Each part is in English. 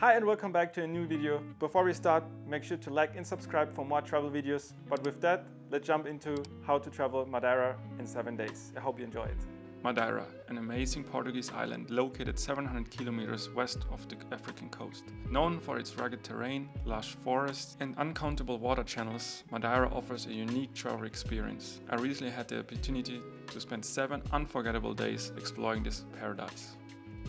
Hi and welcome back to a new video. Before we start, make sure to like and subscribe for more travel videos. But with that, let's jump into how to travel Madeira in 7 days. I hope you enjoy it. Madeira, an amazing Portuguese island located 700 kilometers west of the African coast. Known for its rugged terrain, lush forests and uncountable water channels, Madeira offers a unique travel experience. I recently had the opportunity to spend 7 unforgettable days exploring this paradise.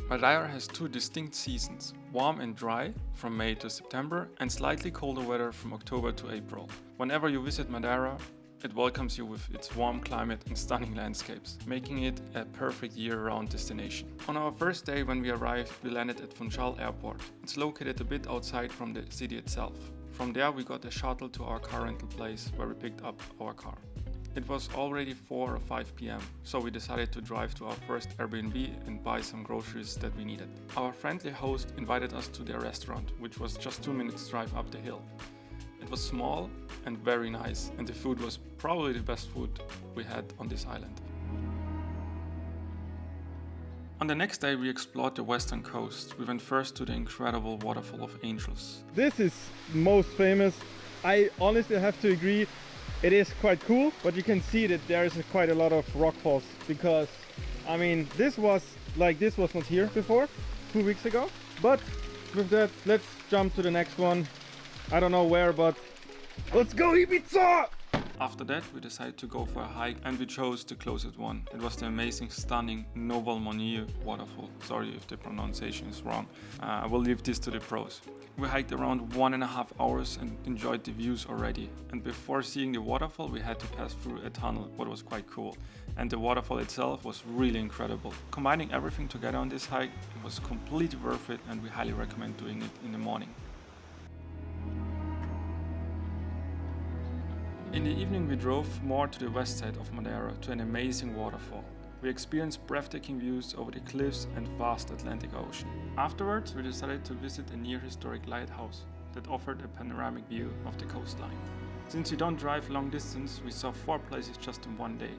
Madeira has 2 distinct seasons, warm and dry from May to September and slightly colder weather from October to April. Whenever you visit Madeira, it welcomes you with its warm climate and stunning landscapes, making it a perfect year-round destination. On our first day when we arrived, we landed at Funchal airport. It's located a bit outside from the city itself. From there we got a shuttle to our car rental place where we picked up our car. It was already 4 or 5 p.m, so we decided to drive to our first Airbnb and buy some groceries that we needed. Our friendly host invited us to their restaurant, which was just 2 minutes drive up the hill. It was small and very nice, and the food was probably the best food we had on this island. On the next day we explored the western coast. We went first to the incredible waterfall of Anjos. This is most famous. I honestly have to agree, it is quite cool, but you can see that there is quite a lot of rock falls because, I mean, this was not here before, 2 weeks ago. But with that, let's jump to the next one. I don't know where, but let's go Ibiza! After that, we decided to go for a hike and we chose the closest one. It was the amazing, stunning Noble Moinho waterfall. Sorry if the pronunciation is wrong. I will leave this to the pros. We hiked around 1.5 hours and enjoyed the views already. And before seeing the waterfall, we had to pass through a tunnel, what was quite cool. And the waterfall itself was really incredible. Combining everything together on this hike, it was completely worth it and we highly recommend doing it in the morning. In the evening we drove more to the west side of Madeira to an amazing waterfall. We experienced breathtaking views over the cliffs and vast Atlantic Ocean. Afterwards we decided to visit a near historic lighthouse that offered a panoramic view of the coastline. Since we don't drive long distance, we saw 4 places just in one day.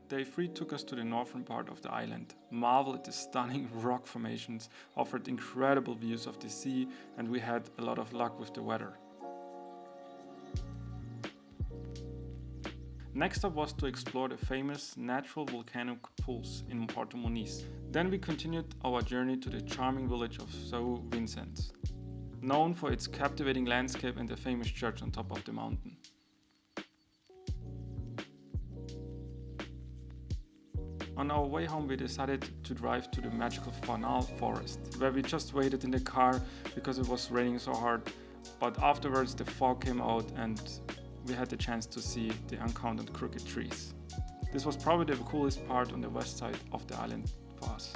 Day 3 took us to the northern part of the island. Marvel at the stunning rock formations, offered incredible views of the sea, and we had a lot of luck with the weather. Next up was to explore the famous natural volcanic pools in Porto Moniz. Then we continued our journey to the charming village of São Vicente, known for its captivating landscape and the famous church on top of the mountain. On our way home we decided to drive to the magical Fanal forest, where we just waited in the car because it was raining so hard, but afterwards the fog came out and we had the chance to see the uncounted crooked trees. This was probably the coolest part on the west side of the island for us.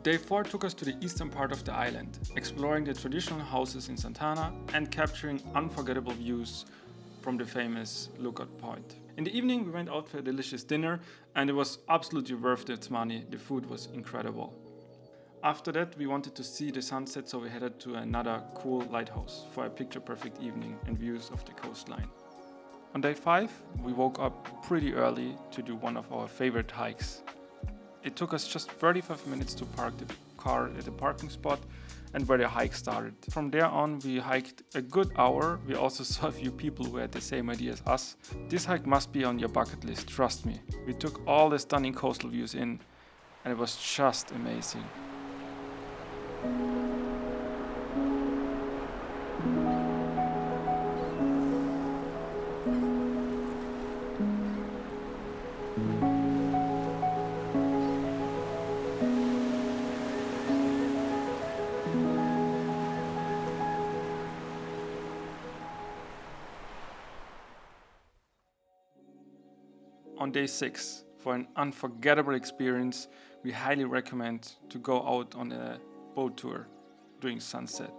Day 4 took us to the eastern part of the island, exploring the traditional houses in Santana and capturing unforgettable views from the famous lookout point. In the evening we went out for a delicious dinner and it was absolutely worth its money. The food was incredible. After that we wanted to see the sunset, so we headed to another cool lighthouse for a picture perfect evening and views of the coastline. On day 5 we woke up pretty early to do one of our favorite hikes. It took us just 35 minutes to park the car at a parking spot and where the hike started. From there on we hiked a good hour. We also saw a few people who had the same idea as us. This hike must be on your bucket list, trust me. We took all the stunning coastal views in and it was just amazing. On day 6, for an unforgettable experience, we highly recommend to go out on a boat tour during sunset.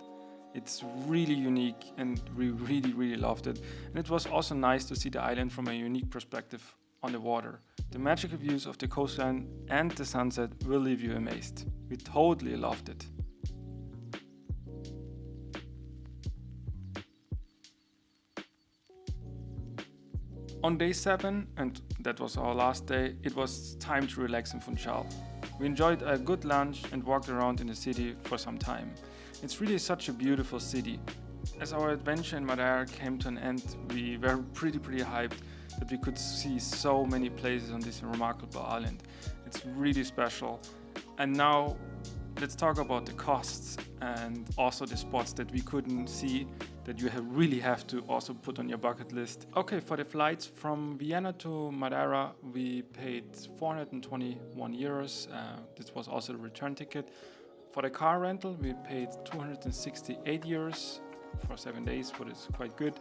It's really unique and we really loved it. And it was also nice to see the island from a unique perspective on the water. The magical views of the coastline and the sunset will leave you amazed. We totally loved it. On day 7, and that was our last day, it was time to relax in Funchal. We enjoyed a good lunch and walked around in the city for some time. It's really such a beautiful city. As our adventure in Madeira came to an end, we were pretty hyped that we could see so many places on this remarkable island. It's really special. And now let's talk about the costs and also the spots that we couldn't see that you really have to also put on your bucket list. Okay, for the flights from Vienna to Madeira, we paid 421 euros. This was also the return ticket. For the car rental, we paid 268 euros for 7 days, what is quite good.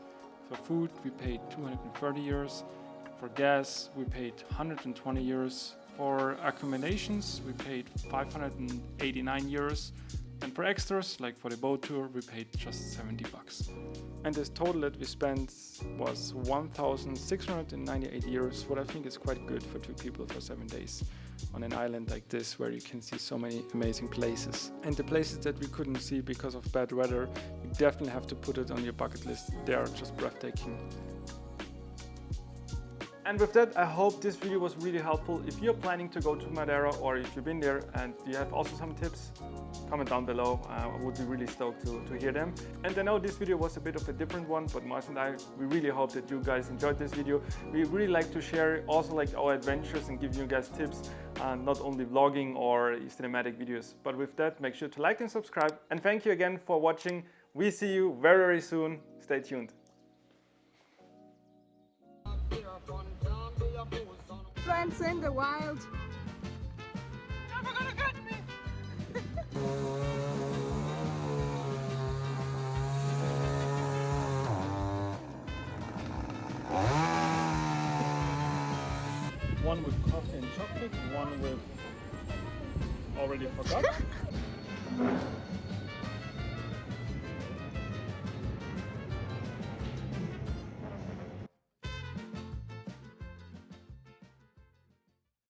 For food, we paid 230 euros. For gas, we paid 120 euros. For accommodations, we paid 589 euros. And for extras, like for the boat tour, we paid just 70 bucks. And this total that we spent was 1,698 euros, what I think is quite good for 2 people for 7 days on an island like this, where you can see so many amazing places. And the places that we couldn't see because of bad weather, you definitely have to put it on your bucket list. They are just breathtaking. And with that, I hope this video was really helpful. If you're planning to go to Madeira or if you've been there and you have also some tips, comment down below. I would be really stoked to hear them. And I know this video was a bit of a different one, but Mars and I, we really hope that you guys enjoyed this video. We really like to share also like our adventures and give you guys tips, not only vlogging or cinematic videos. But with that, make sure to like and subscribe. And thank you again for watching. We see you very soon. Stay tuned. Friends in the wild. Never gonna get me. One with coffee and chocolate, one with already forgot.